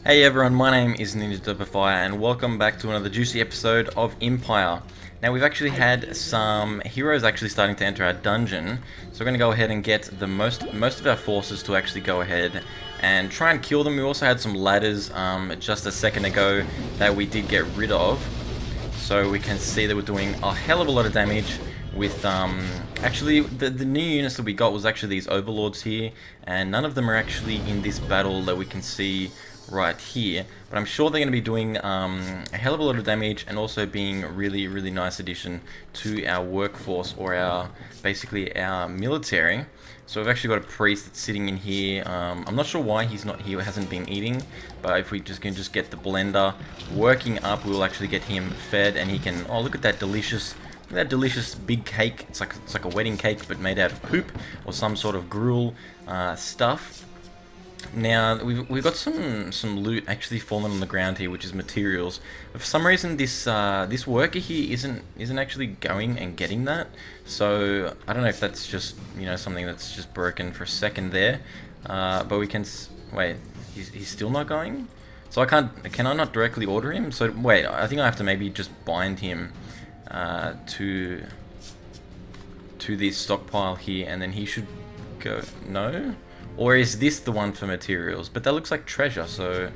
Hey everyone, my name is NinjaDerpify and welcome back to another juicy episode of Empire. Now we've actually had some heroes actually starting to enter our dungeon, so we're going to go ahead and get the most of our forces to actually go ahead and try and kill them. We also had some ladders just a second ago that we did get rid of, so we can see that we're doing a hell of a lot of damage with actually the new units that we got was actually these overlords here, and none of them are actually in this battle that we can see right here, but I'm sure they're going to be doing a hell of a lot of damage and also being a really nice addition to our workforce, or our basically our military. So we've actually got a priest that's sitting in here. I'm not sure why he's not here, hasn't been eating, but if we can just get the blender working up, we'll actually get him fed and he can, oh look at that delicious big cake. It's like a wedding cake but made out of poop or some sort of gruel stuff. Now we've got some loot actually fallen on the ground here, which is materials. But for some reason this worker here isn't actually going and getting that. So I don't know if that's just, you know, something that's just broken for a second there. But we can wait. He's still not going. So can I not directly order him? So wait, I think I have to maybe just bind him to this stockpile here, and then he should go. No. Or is this the one for materials? But that looks like treasure, so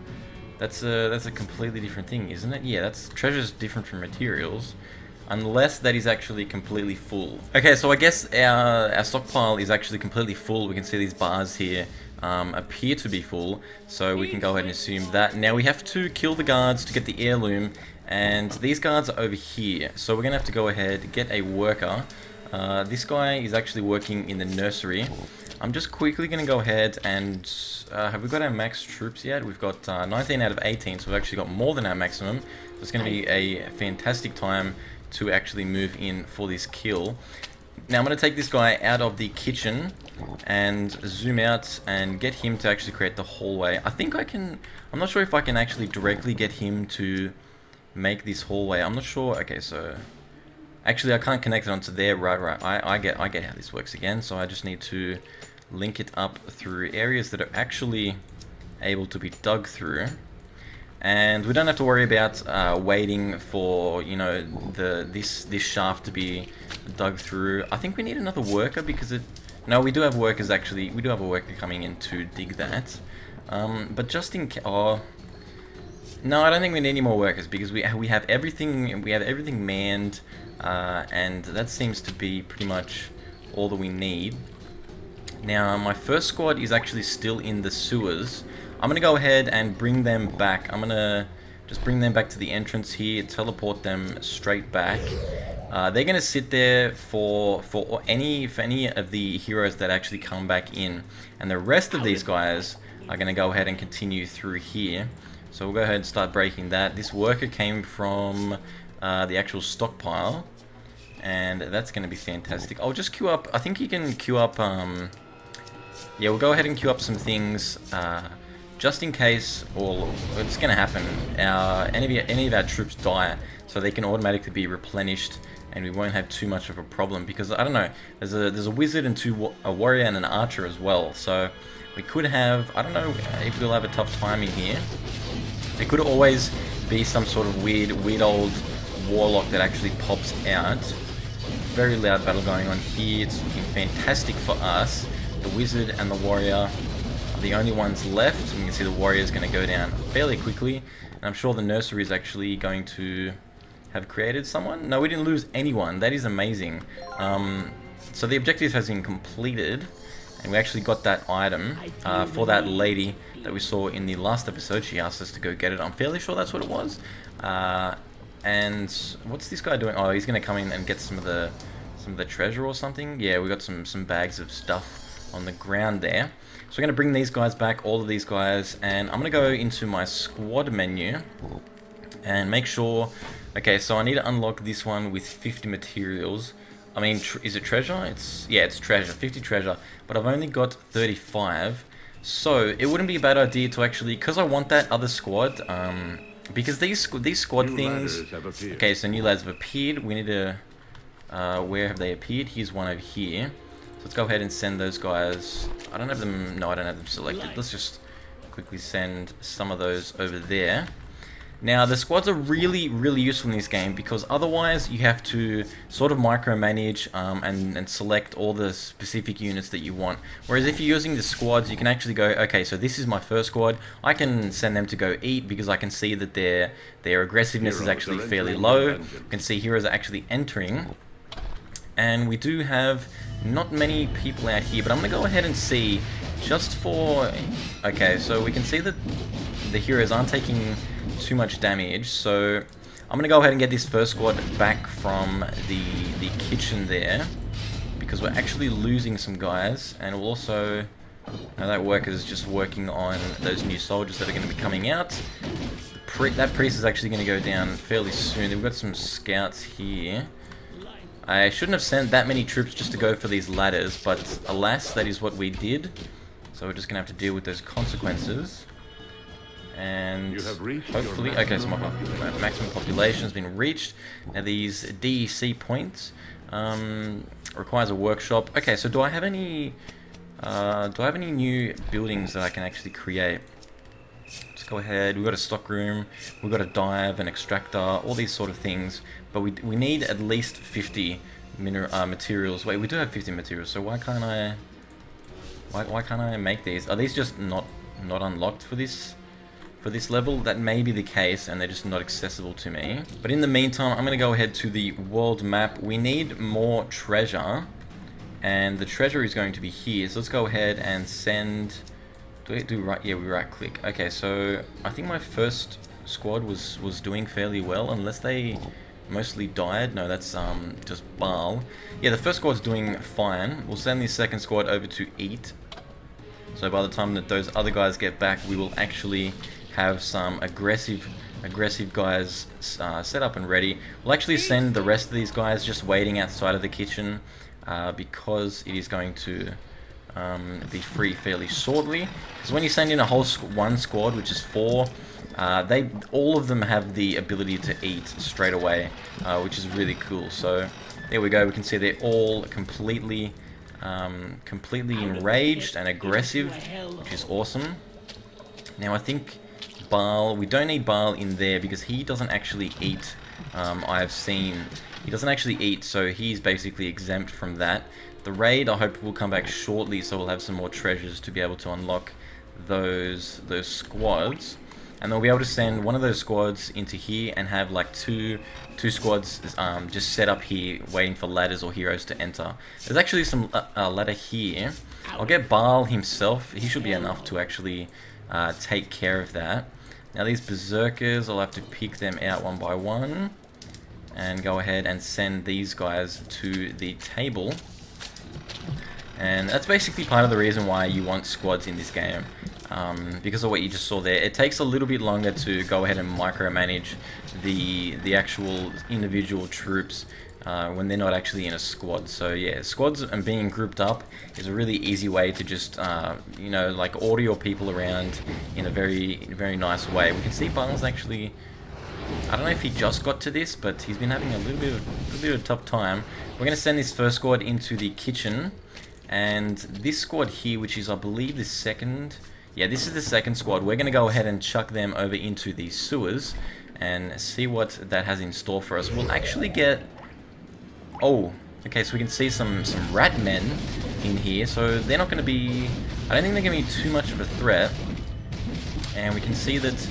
that's a completely different thing, isn't it? Yeah, treasure's different from materials, unless that is actually completely full. Okay, so I guess our stockpile is actually completely full. We can see these bars here appear to be full, so we can go ahead and assume that. Now we have to kill the guards to get the heirloom, and these guards are over here. So we're gonna have to go ahead and get a worker. This guy is actually working in the nursery. I'm just quickly going to go ahead and... have we got our max troops yet? We've got 19 out of 18, so we've actually got more than our maximum. So it's going to be a fantastic time to actually move in for this kill. Now I'm going to take this guy out of the kitchen and zoom out and get him to actually create the hallway. I think I can... I'm not sure if I can actually directly get him to make this hallway. I'm not sure. Okay, so... Actually, I can't connect it onto there. Right. I get how this works again. So I just need to link it up through areas that are actually able to be dug through, and we don't have to worry about waiting for, you know, this shaft to be dug through. I think we need another worker because no, we do have workers actually. We do have a worker coming in to dig that. But just in case, oh. No, I don't think we need any more workers because we have everything. We have everything manned, and that seems to be pretty much all that we need. Now, my first squad is actually still in the sewers. I'm gonna go ahead and bring them back. I'm gonna just bring them back to the entrance here, teleport them straight back. They're gonna sit there for any of the heroes that actually come back in, and the rest of these guys are gonna go ahead and continue through here. So we'll go ahead and start breaking that. This worker came from the actual stockpile, and that's going to be fantastic. I'll just queue up. I think you can queue up. Yeah, we'll go ahead and queue up some things just in case, or it's going to happen. Any of our troops die, so they can automatically be replenished, and we won't have too much of a problem. Because I don't know, there's a wizard and a warrior and an archer as well. So we could have. I don't know if we'll have a tough time in here. There could always be some sort of weird old warlock that actually pops out. Very loud battle going on here. It's looking fantastic for us. The wizard and the warrior are the only ones left. And you can see the warrior is going to go down fairly quickly. And I'm sure the nursery is actually going to have created someone. No, we didn't lose anyone. That is amazing. So the objective has been completed. And we actually got that item for that lady that we saw in the last episode. She asked us to go get it. I'm fairly sure that's what it was. And what's this guy doing? Oh, he's gonna come in and get some of the treasure or something. Yeah, we got some bags of stuff on the ground there. So we're gonna bring these guys back, all of these guys, and I'm gonna go into my squad menu and make sure. Okay, so I need to unlock this one with 50 materials. I mean, is it treasure? Yeah, it's treasure, 50 treasure, but I've only got 35. So it wouldn't be a bad idea to actually, because I want that other squad, because these squad things. Okay, so new lads have appeared. We need to, where have they appeared? Here's one over here. So let's go ahead and send those guys. I don't have them. No, I don't have them selected. Let's just quickly send some of those over there. Now, the squads are really, really useful in this game because otherwise you have to sort of micromanage and select all the specific units that you want. Whereas if you're using the squads, you can actually go, okay, so this is my first squad. I can send them to go eat because I can see that their aggressiveness is actually fairly low. You can see heroes are actually entering. And we do have not many people out here, but I'm going to go ahead and see just for... Okay, so we can see that the heroes aren't taking too much damage, so I'm gonna go ahead and get this first squad back from the kitchen there because we're actually losing some guys, and we'll also that worker's just working on those new soldiers that are going to be coming out. That priest is actually going to go down fairly soon. We've got some scouts here. I shouldn't have sent that many troops just to go for these ladders, but alas, that is what we did. So we're just gonna have to deal with those consequences. And hopefully, okay, so my maximum population has been reached. Now these DEC points requires a workshop. Okay, so do I have any new buildings that I can actually create? Let's go ahead. We've got a stock room, we've got a dive, an extractor, all these sort of things. But we need at least 50 materials. Wait, we do have 50 materials. So why can't I make these? Are these just not unlocked for this level? That may be the case, and they're just not accessible to me. But in the meantime, I'm going to go ahead to the world map. We need more treasure, and the treasure is going to be here. So let's go ahead and send. Do right? Yeah, we right click. Okay, so I think my first squad was doing fairly well, unless they mostly died. No, that's just Baal. Yeah, the first squad's doing fine. We'll send the second squad over to eat. So by the time that those other guys get back, we will actually have some aggressive guys set up and ready. We'll actually send the rest of these guys just waiting outside of the kitchen because it is going to be free fairly shortly. Because when you send in a whole one squad, which is 4, all of them have the ability to eat straight away, which is really cool. So there we go. We can see they're all completely enraged and aggressive, which is awesome. Now I think Baal, we don't need Baal in there because he doesn't actually eat. I've seen he doesn't actually eat, so he's basically exempt from that. The raid, I hope, will come back shortly, so we'll have some more treasures to be able to unlock those squads. And they'll be able to send one of those squads into here and have like two squads just set up here waiting for ladders or heroes to enter. There's actually some ladder here. I'll get Baal himself. He should be enough to actually take care of that. Now these berserkers, I'll have to pick them out one by one and go ahead and send these guys to the table. And that's basically part of the reason why you want squads in this game. Because of what you just saw there, it takes a little bit longer to go ahead and micromanage the actual individual troops when they're not actually in a squad. So yeah, squads and being grouped up is a really easy way to just you know, like order your people around in a very nice way. We can see Baal's actually, I don't know if he just got to this, but he's been having a little bit of a tough time. We're going to send this first squad into the kitchen, and this squad here, which is I believe the second. Yeah, this is the second squad. We're going to go ahead and chuck them over into the sewers and see what that has in store for us. We'll actually get... Oh, okay, so we can see some rat men in here. So they're not going to be... I don't think they're going to be too much of a threat. And we can see that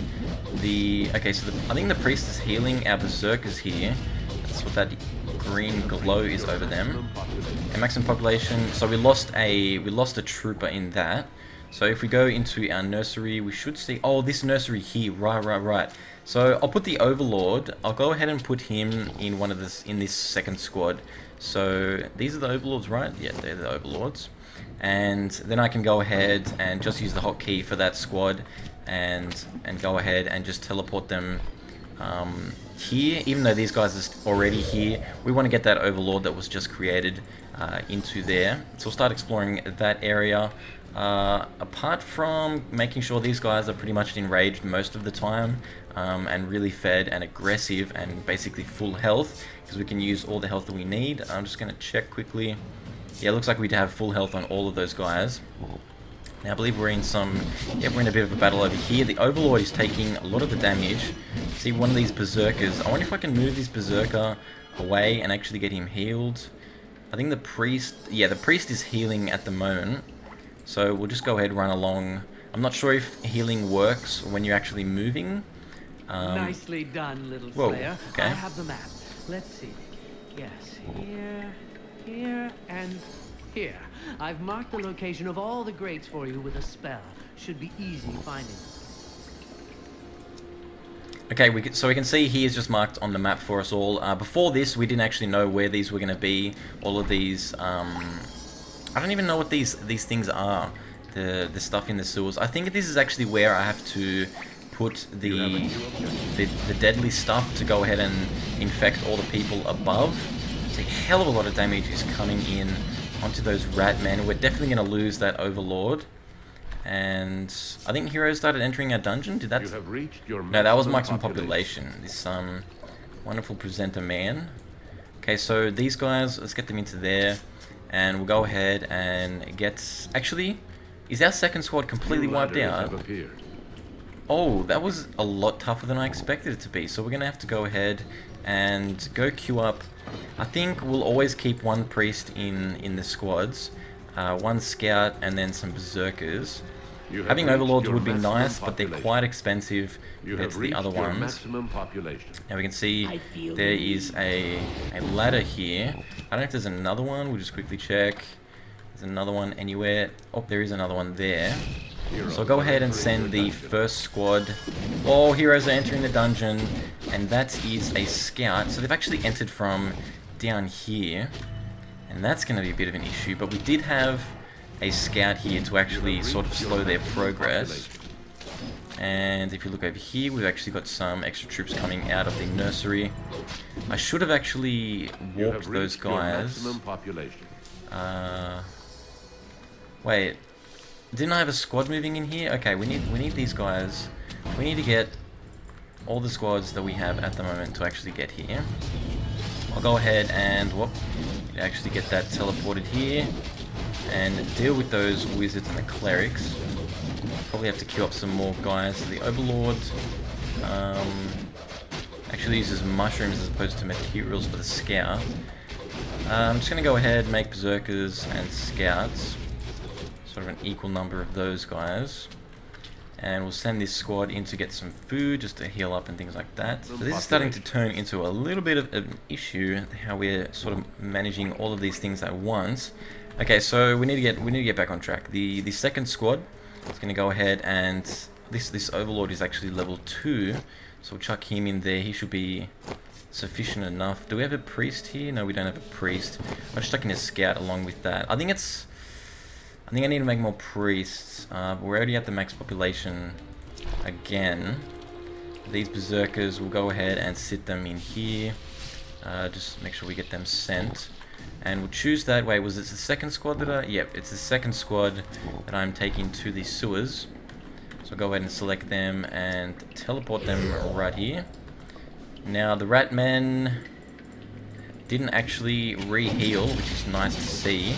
the... Okay, so I think the priest is healing our berserkers here. That's what that green glow is over them. And maximum population... So we lost a trooper in that. So if we go into our nursery, we should see... Oh, this nursery here. Right. So I'll put the Overlord. I'll go ahead and put him in this second squad. So these are the Overlords, right? Yeah, they're the Overlords. And then I can go ahead and just use the hotkey for that squad and go ahead and just teleport them here. Even though these guys are already here, we want to get that Overlord that was just created into there. So we'll start exploring that area. Apart from making sure these guys are pretty much enraged most of the time and really fed and aggressive and basically full health, because we can use all the health that we need. I'm just going to check quickly. Yeah, it looks like we have full health on all of those guys. Now I believe we're in some, yeah, we're in a bit of a battle over here. The Overlord is taking a lot of the damage. See one of these Berserkers. I wonder if I can move this Berserker away and actually get him healed. I think the Priest, yeah, the Priest is healing at the moment. So we'll just go ahead and run along. I'm not sure if healing works when you're actually moving. Nicely done, little Slayer. Okay. I have the map. Let's see. Yes, here, here, and here. I've marked the location of all the grates for you with a spell. Should be easy finding them. Okay, so we can see here's just marked on the map for us all. Before this, we didn't actually know where these were going to be. All of these, I don't even know what these things are. The stuff in the sewers. I think this is actually where I have to put the deadly stuff to go ahead and infect all the people above. It's a hell of a lot of damage is coming in onto those rat men. We're definitely going to lose that Overlord. And I think heroes started entering our dungeon. Did that? You have reached your no, that was maximum population. This wonderful presenter man. Okay, so these guys, let's get them into there, and we'll go ahead and get. Actually, is our second squad completely wiped out? Oh, that was a lot tougher than I expected it to be. So we're gonna have to go ahead and go queue up. I think we'll always keep one priest in the squads, one scout, and then some berserkers. Having overlords would be nice, but they're quite expensive compared to the other ones. Now we can see there is a ladder here. I don't know if there's another one. We'll just quickly check. There's another one anywhere. Oh, there is another one there. So I'll go ahead and send the first squad. Oh, heroes are entering the dungeon, and that is a scout. So they've actually entered from down here, and that's going to be a bit of an issue. But we did have a scout here to actually sort of slow their progress. And if you look over here, we've actually got some extra troops coming out of the nursery. I should have actually warped those guys. Wait. Didn't I have a squad moving in here? Okay, we need these guys. We need to get all the squads that we have at the moment to actually get here. I'll go ahead and actually get that teleported here and deal with those wizards and the clerics. Probably have to queue up some more guys. The Overlord actually uses mushrooms as opposed to materials for the scout. I'm just going to go ahead and make berserkers and scouts. Sort of an equal number of those guys, and we'll send this squad in to get some food just to heal up and things like that. So this is starting to turn into a little bit of an issue, how we're sort of managing all of these things at once. Okay, so we need to get back on track. The second squad is going to go ahead, and this Overlord is actually level 2, so we'll chuck him in there. He should be sufficient enough. Do we have a priest here? No, we don't have a priest. I'm just chucking a scout along with that. I think I need to make more priests, but we're already at the max population again. These berserkers, will go ahead and sit them in here. Just make sure we get them sent. And we'll choose that. Wait, was it the second squad that I... Yep, it's the second squad that I'm taking to the sewers. So I'll go ahead and select them and teleport them right here. Now, the rat men didn't actually re-heal, which is nice to see.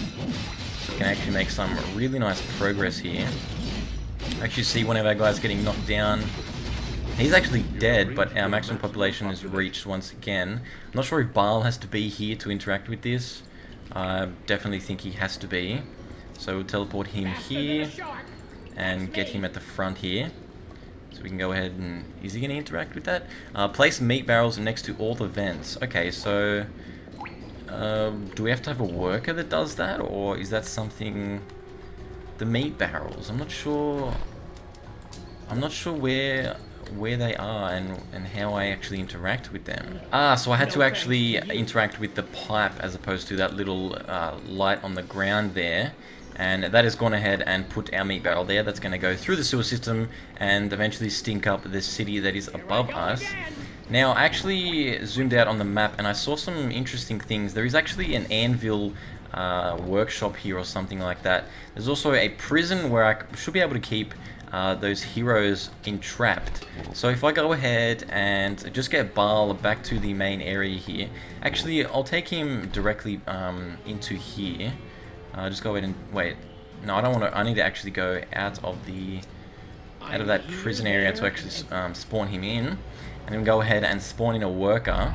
We can actually make some really nice progress here. Actually see one of our guys getting knocked down. He's actually dead, but our maximum population is reached once again. I'm not sure if Baal has to be here to interact with this. I definitely think he has to be. So we'll teleport him here and get him at the front here. So we can go ahead and... Is he going to interact with that? Place meat barrels next to all the vents. Okay, so... do we have to have a worker that does that, or is that something... The meat barrels, I'm not sure where they are and how I actually interact with them. So I had to actually interact with the pipe as opposed to that little light on the ground there, and that has gone ahead and put our meat barrel there. That's going to go through the sewer system and eventually stink up the city that is above us. Now, I actually zoomed out on the map and I saw some interesting things. There is actually an anvil workshop here or something like that. There's also a prison where I should be able to keep those heroes entrapped. So if I go ahead and just get Baal back to the main area here, actually I'll take him directly into here. Just go ahead and wait. No, I don't want to. I need to actually go out of that prison area to actually spawn him in, and then go ahead and spawn in a worker.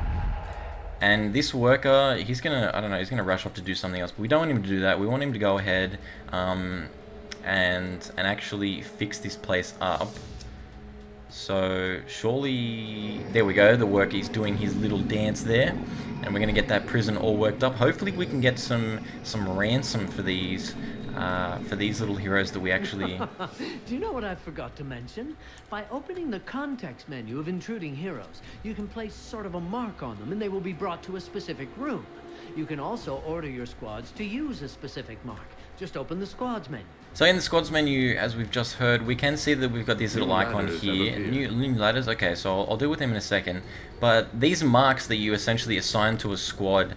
And this worker, he's gonna, I don't know, he's gonna rush off to do something else. But we don't want him to do that. We want him to go ahead and actually fix this place up. So surely, there we go. The worker is doing his little dance there, and we're gonna get that prison all worked up. Hopefully, we can get some ransom for these little heroes that we actually. Do you know what I forgot to mention? By opening the context menu of intruding heroes, you can place sort of a mark on them, and they will be brought to a specific room. You can also order your squads to use a specific mark. Just open the squads menu. So in the squads menu, as we've just heard, we can see that we've got this little icon here. New ladders? Okay, so I'll deal with them in a second. But these marks that you essentially assign to a squad,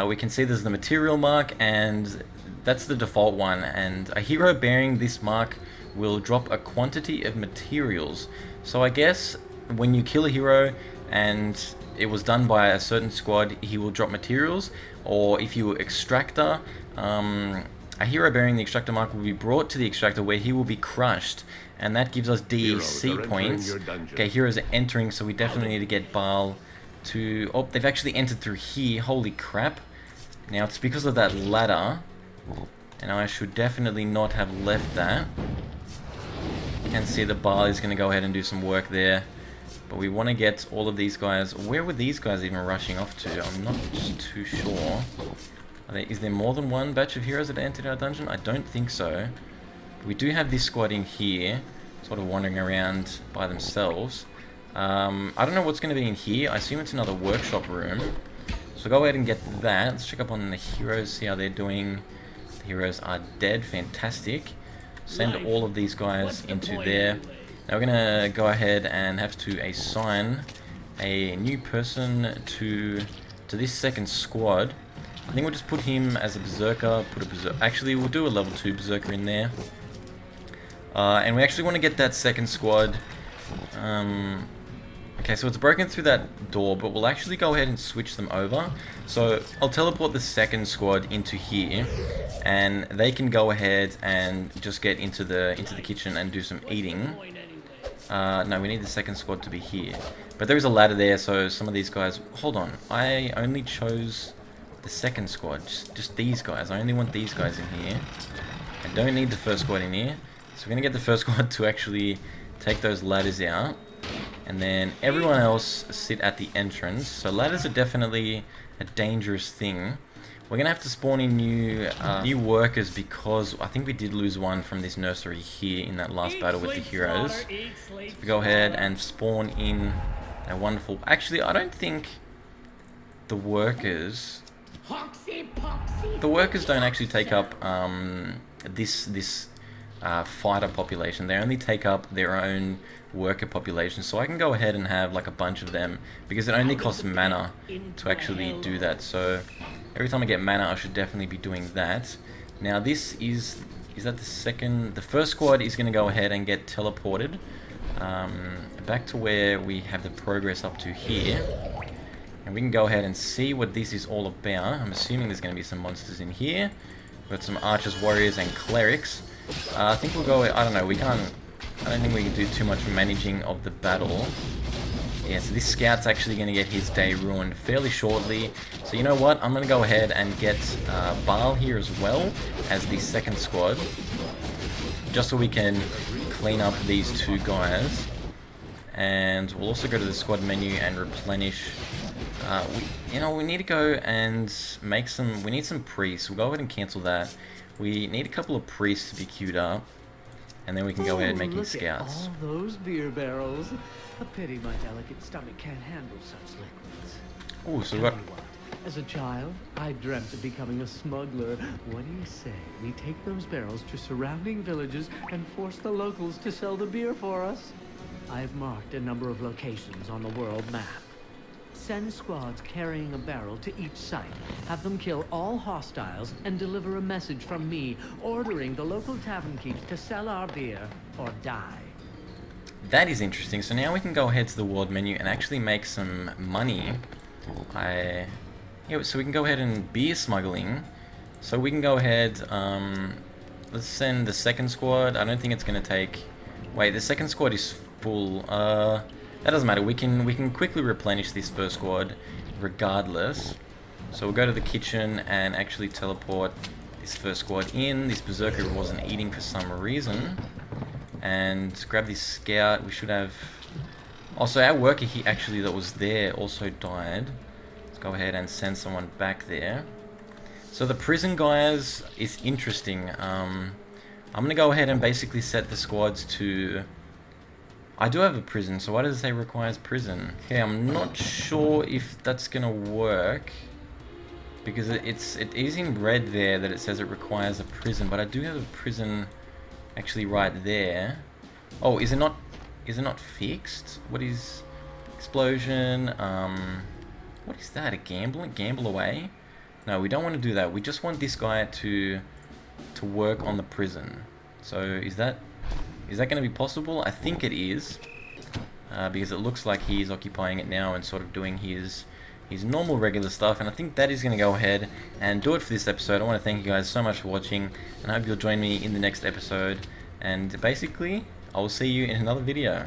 we can see there's the material mark, and that's the default one. And a hero bearing this mark will drop a quantity of materials. So I guess when you kill a hero and it was done by a certain squad, he will drop materials. Or if you were extractor, a hero bearing the extractor mark will be brought to the extractor where he will be crushed, and that gives us DEC points. Okay, heroes are entering, so we definitely need to get Baal to... Oh, they've actually entered through here. Holy crap. Now, it's because of that ladder, and I should definitely not have left that. You can see that Baal is going to go ahead and do some work there, but we want to get all of these guys... Where were these guys even rushing off to? I'm not too sure. Is there more than one batch of heroes that entered our dungeon? I don't think so. We do have this squad in here, sort of wandering around by themselves. I don't know what's going to be in here. I assume it's another workshop room. So go ahead and get that. Let's check up on the heroes, see how they're doing. The heroes are dead. Fantastic. Send all of these guys into there. Now we're going to go ahead and have to assign a new person to this second squad. I think we'll just put him as a berserker. Actually, we'll do a level 2 berserker in there. And we actually want to get that second squad. Okay, so it's broken through that door, but we'll actually go ahead and switch them over. So I'll teleport the second squad into here, and they can go ahead and just get into the kitchen and do some eating. No, we need the second squad to be here. But there is a ladder there, so some of these guys... Hold on, I only chose the second squad, just these guys. I only want these guys in here. I don't need the first squad in here. So we're going to get the first squad to actually take those ladders out. And then everyone else sit at the entrance. So ladders are definitely a dangerous thing. We're going to have to spawn in new workers, because I think we did lose one from this nursery here in that last battle with the heroes. So we go ahead and spawn in a wonderful... Actually, I don't think the workers... The workers don't actually take up this fighter population. They only take up their own worker population. So I can go ahead and have like a bunch of them, because it only costs mana to actually do that. So every time I get mana, I should definitely be doing that. Now this is that the second... The first squad is going to go ahead and get teleported back to where we have the progress up to here. And we can go ahead and see what this is all about. I'm assuming there's going to be some monsters in here. We've got some archers, warriors, and clerics. I think we'll go... I don't know, we can't... I don't think we can do too much managing of the battle. Yeah, so this scout's actually going to get his day ruined fairly shortly. So you know what? I'm going to go ahead and get Baal here as well as the second squad. Just so we can clean up these two guys. And we'll also go to the squad menu and replenish... we need to go and make some... We need some priests. We'll go ahead and cancel that. We need a couple of priests to be queued up. And then we can go ahead making scouts. All those beer barrels. A pity my delicate stomach can't handle such liquids. Oh, so we got... As a child, I dreamt of becoming a smuggler. What do you say? We take those barrels to surrounding villages and force the locals to sell the beer for us. I've marked a number of locations on the world map. Send squads carrying a barrel to each site. Have them kill all hostiles and deliver a message from me ordering the local tavern keeps to sell our beer or die. That is interesting. So now we can go ahead to the world menu and actually make some money. So we can go ahead and beer smuggling. So we can go ahead let's send the second squad. I don't think it's gonna take. Wait, the second squad is full. That doesn't matter. We can quickly replenish this first squad, regardless. So we'll go to the kitchen and actually teleport this first squad in. This berserker wasn't eating for some reason, and grab this scout. We should have. Also, our worker here actually that was there also died. Let's go ahead and send someone back there. So the prison guys is interesting. I'm gonna go ahead and basically set the squads to. I do have a prison, so why does it say requires prison? Okay, I'm not sure if that's gonna work because it is in red there that it says it requires a prison, but I do have a prison actually right there. Oh, is it not fixed? What is explosion? What is that? A gamble away? No, we don't want to do that. We just want this guy to work on the prison. So is that going to be possible? I think it is, because it looks like he's occupying it now and sort of doing his normal regular stuff. And I think that is going to go ahead and do it for this episode. I want to thank you guys so much for watching, and I hope you'll join me in the next episode. And basically, I will see you in another video.